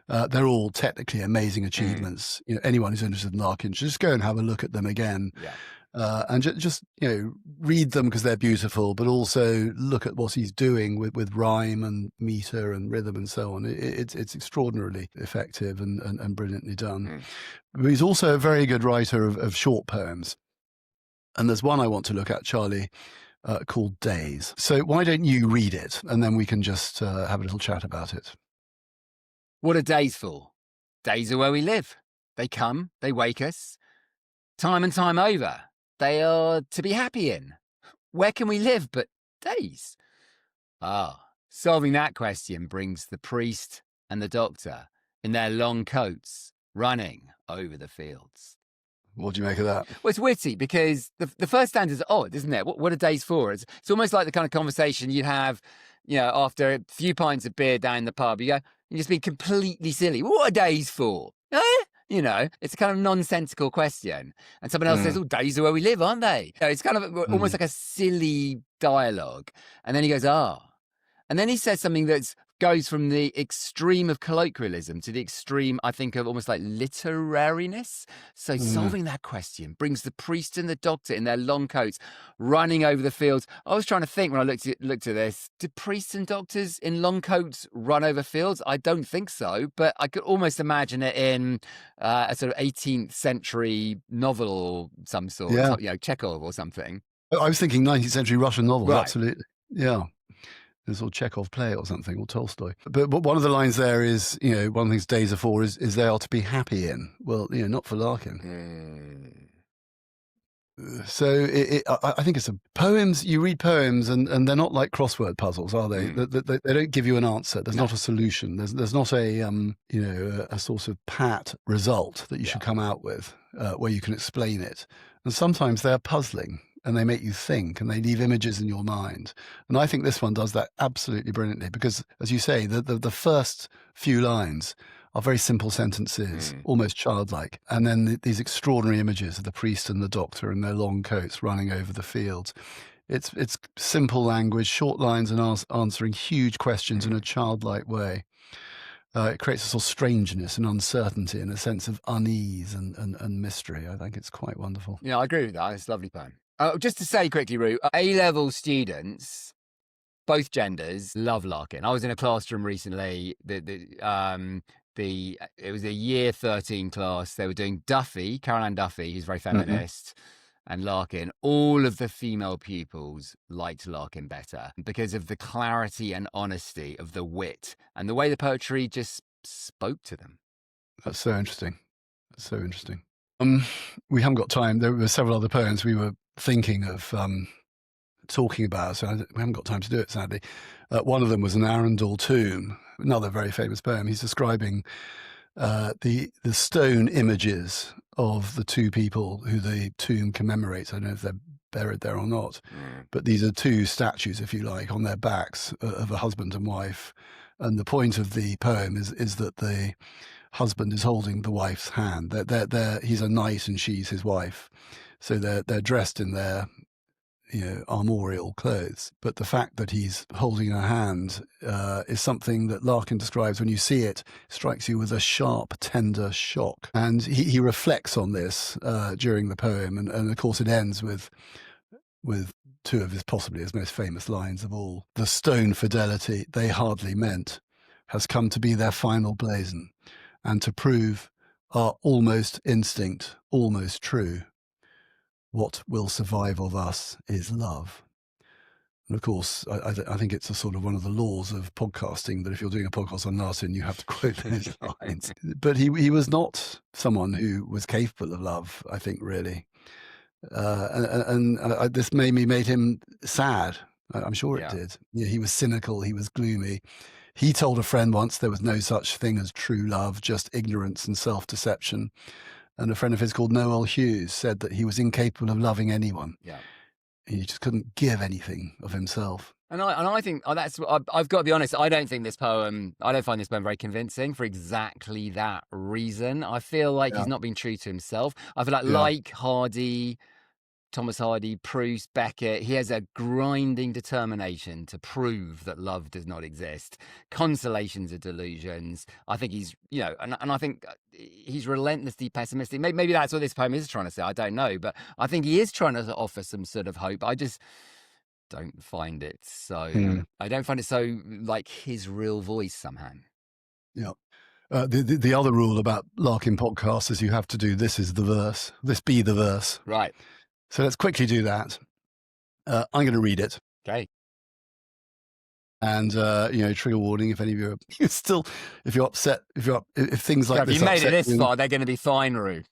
They're all technically amazing achievements. Anyone who's interested in Larkin should just go and have a look at them again. Yeah. And just read them because they're beautiful, but also look at what he's doing with rhyme and meter and rhythm and so on. It's extraordinarily effective and brilliantly done. But he's also a very good writer of short poems. And there's one I want to look at, Charlie, called Days. So why don't you read it, and then we can just have a little chat about it. What are days for? Days are where we live. They come, they wake us. Time and time over, they are to be happy in. Where can we live but days? Solving that question brings the priest and the doctor in their long coats running over the fields. What do you make of that? Well, it's witty because the first stanza is odd, isn't it? What are days for? It's almost like the kind of conversation you'd have, after a few pints of beer down the pub. You just be completely silly. What are days for? Eh? It's a kind of nonsensical question. And someone else says, oh, days are where we live, aren't they? It's kind of almost like a silly dialogue. And then he goes, And then he says something that goes from the extreme of colloquialism to the extreme, I think, of almost like literariness. So solving that question brings the priest and the doctor in their long coats running over the fields. I was trying to think when I looked at this, do priests and doctors in long coats run over fields? I don't think so, but I could almost imagine it in a sort of 18th century novel or some sort, Chekhov or something. I was thinking 19th century Russian novels, Right. absolutely. Yeah. This or Chekhov play or something, or Tolstoy. But one of the lines there is, one of the things days are for is they are to be happy in. Well, not for Larkin. So I think it's poems. You read poems, and they're not like crossword puzzles, are they? They don't give you an answer. There's not a solution. There's not a a sort of pat result that you should come out with where you can explain it. And sometimes they're puzzling. And they make you think, and they leave images in your mind. And I think this one does that absolutely brilliantly because, as you say, the first few lines are very simple sentences, almost childlike. And then these extraordinary images of the priest and the doctor in their long coats running over the fields. It's simple language, short lines, and answering huge questions in a childlike way. It creates a sort of strangeness and uncertainty and a sense of unease and mystery. I think it's quite wonderful. Yeah, I agree with that. It's a lovely poem. Just to say quickly, Ru, A-level students, both genders, love Larkin. I was in a classroom recently. It was a year 13 class. They were doing Duffy, Caroline Duffy, who's very feminist, and Larkin. All of the female pupils liked Larkin better because of the clarity and honesty of the wit and the way the poetry just spoke to them. That's so interesting. That's so interesting. We haven't got time. There were several other poems we were thinking of talking about, so we haven't got time to do it, sadly. One of them was an Arundel tomb, another very famous poem. He's describing the stone images of the two people who the tomb commemorates. I don't know if they're buried there or not, but these are two statues, if you like, on their backs of a husband and wife. And the point of the poem is that the husband is holding the wife's hand. He's a knight and she's his wife. So they're dressed in their, armorial clothes. But the fact that he's holding her hand is something that Larkin describes. When you see it, strikes you with a sharp, tender shock. And he reflects on this during the poem. And of course, it ends with two of possibly his most famous lines of all. The stone fidelity they hardly meant has come to be their final blazon, and to prove our almost instinct, almost true. What will survive of us is love. And of course, I think it's a sort of one of the laws of podcasting that if you're doing a podcast on Larkin, you have to quote those lines. But he was not someone who was capable of love, I think, really. And this made him sad. I'm sure it did. Yeah, he was cynical. He was gloomy. He told a friend once there was no such thing as true love, just ignorance and self-deception. And a friend of his called Noel Hughes said that he was incapable of loving anyone. Yeah, he just couldn't give anything of himself. And I think I've got to be honest. I don't find this poem very convincing for exactly that reason. I feel like he's not been true to himself. I feel like Hardy, Thomas Hardy, Proust, Beckett, he has a grinding determination to prove that love does not exist. Consolations are delusions. I think he's, and I think he's relentlessly pessimistic. Maybe that's what this poem is trying to say. I don't know. But I think he is trying to offer some sort of hope. I just don't find it so, I don't find it so like his real voice somehow. Yeah. The other rule about Larkin podcasts is you have to do this is the verse, this be the verse. Right. So let's quickly do that. I'm going to read it. Okay. And, trigger warning if any of you are still, if you're upset, if things like this. If you made it this far, they're going to be fine, Roo.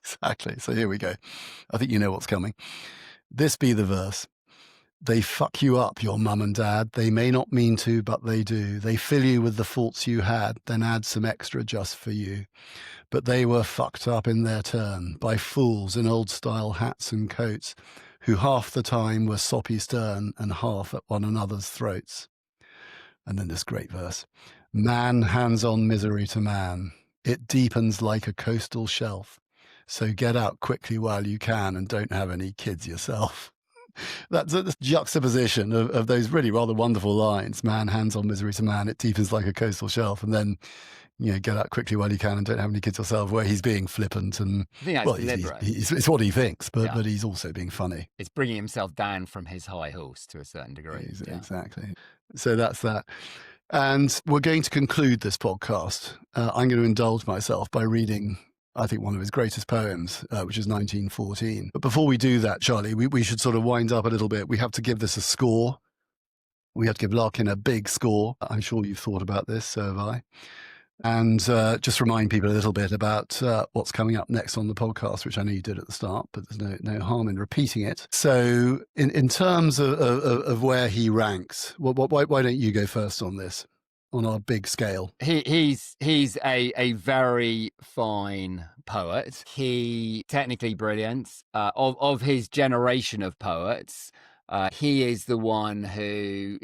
Exactly. So here we go. I think you know what's coming. This be the verse. They fuck you up, your mum and dad. They may not mean to, but they do. They fill you with the faults you had, then add some extra just for you. But they were fucked up in their turn by fools in old-style hats and coats who half the time were soppy stern and half at one another's throats. And then this great verse. Man hands on misery to man. It deepens like a coastal shelf. So get out quickly while you can and don't have any kids yourself. That's a juxtaposition of those really rather wonderful lines. Man hands on misery to man. It deepens like a coastal shelf. And then, get out quickly while you can and don't have any kids yourself, where he's being flippant and, I think that's deliberate. It's what he thinks, but he's also being funny. It's bringing himself down from his high horse to a certain degree. Exactly. So that's that. And we're going to conclude this podcast. I'm going to indulge myself by reading, I think, one of his greatest poems, which is 1914. But before we do that, Charlie, we should sort of wind up a little bit. We have to give this a score. We have to give Larkin a big score. I'm sure you've thought about this, so have I. And just remind people a little bit about what's coming up next on the podcast, which I know you did at the start, but there's no harm in repeating it. So in terms of where he ranks, why don't you go first on this, on our big scale? He's a very fine poet. He technically brilliant. Of his generation of poets, he is the one who,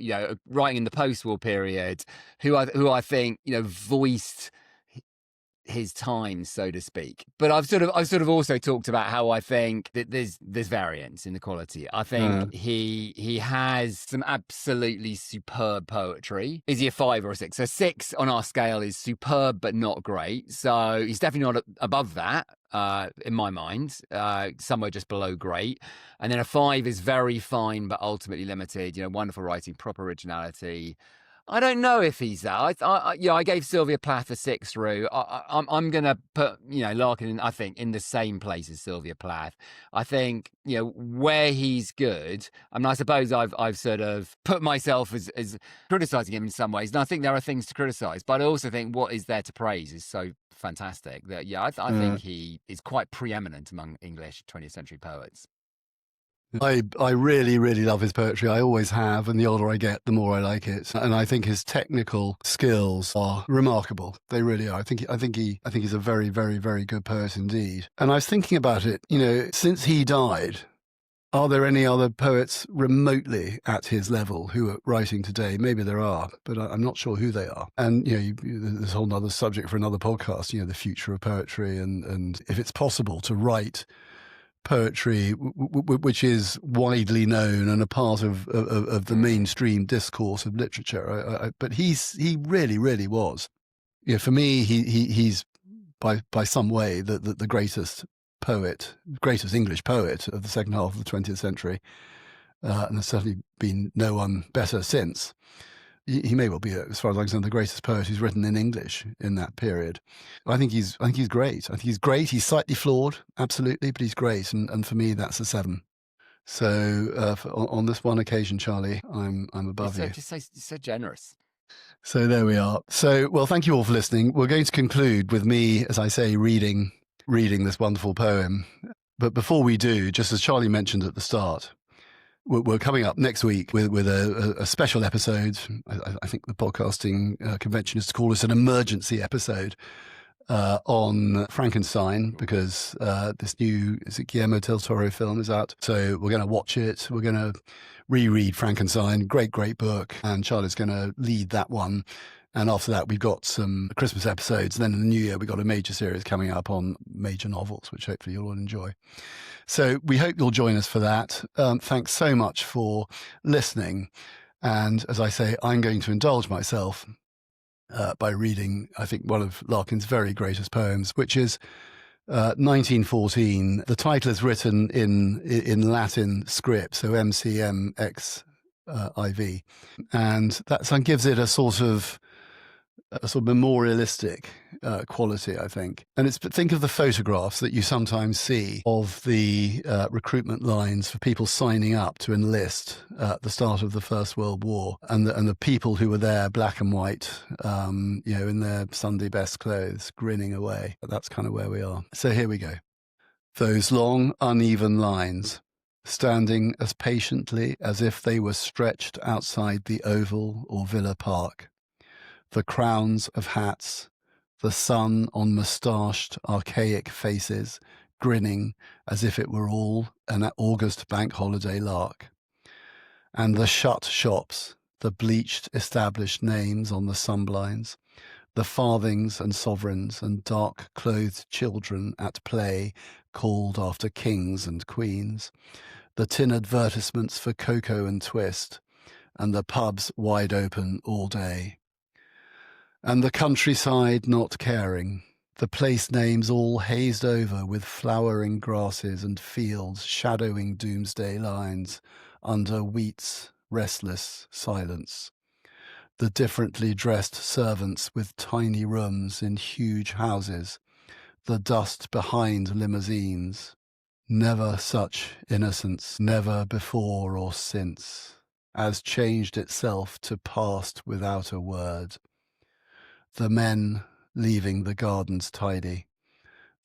writing in the post-war period, who I think, voiced his time, so to speak. But I've sort of also talked about how I think that there's variance in the quality. I think he has some absolutely superb poetry. Is he a 5 or a 6? So 6 on our scale is superb but not great. So he's definitely not above that. In my mind, somewhere just below great. And then a 5 is very fine but ultimately limited. Wonderful writing, proper originality. I don't know if he's that. I gave Sylvia Plath a 6 through. I'm going to put, Larkin in, I think, in the same place as Sylvia Plath. I think, where he's good. I mean, I suppose I've sort of put myself as criticising him in some ways. And I think there are things to criticise. But I also think what is there to praise is so fantastic that, I think he is quite preeminent among English 20th century poets. I really, really love his poetry. I always have, and the older I get, the more I like it. And I think his technical skills are remarkable. They really are. I think he's a very, very, very good poet indeed. And I was thinking about it. Since he died, are there any other poets remotely at his level who are writing today? Maybe there are, but I'm not sure who they are. And there's a whole other subject for another podcast. The future of poetry, and if it's possible to write poetry which is widely known and a part of the mainstream discourse of literature. But he really, really was. For me, he's by some way the greatest English poet of the second half of the 20th century, and there's certainly been no one better since. He may well be, as far as I'm concerned, the greatest poet who's written in English in that period. I think he's great. I think he's great. He's slightly flawed, absolutely, but he's great. And for me, that's a 7. So on this one occasion, Charlie, I'm above you. Just so generous. So there we are. So, well, thank you all for listening. We're going to conclude with me, as I say, reading this wonderful poem. But before we do, just as Charlie mentioned at the start, we're coming up next week with a special episode. I think the podcasting convention is to call this an emergency episode on Frankenstein, because this new Guillermo del Toro film is out. So we're going to watch it. We're going to reread Frankenstein. Great book. And Charlie's going to lead that one. And after that, we've got some Christmas episodes. And then in the new year, we've got a major series coming up on major novels, which hopefully you'll all enjoy. So we hope you'll join us for that. Thanks so much for listening. And as I say, I'm going to indulge myself by reading, I think, one of Larkin's very greatest poems, which is 1914. The title is written in Latin script, so MCMXIV. And that gives it a sort of memorialistic quality, I think. And think of the photographs that you sometimes see of the recruitment lines for people signing up to enlist at the start of the First World War, and the people who were there, black and white, in their Sunday best clothes, grinning away. That's kind of where we are. So here we go. Those long, uneven lines. standing as patiently as if they were stretched outside the Oval or Villa Park. The crowns of hats, the sun on moustached, archaic faces, grinning as if it were all an August bank holiday lark. And the shut shops, the bleached established names on the sunblinds, the farthings and sovereigns and dark-clothed children at play called after kings and queens, the tin advertisements for cocoa and twist, and the pubs wide open all day. And the countryside not caring, the place names all hazed over with flowering grasses and fields shadowing doomsday lines under wheat's restless silence. The differently dressed servants with tiny rooms in huge houses, the dust behind limousines. Never such innocence, never before or since, as changed itself to past without a word. The men leaving the gardens tidy,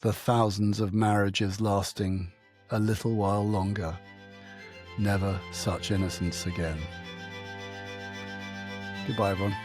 the thousands of marriages lasting a little while longer. Never such innocence again. Goodbye, everyone.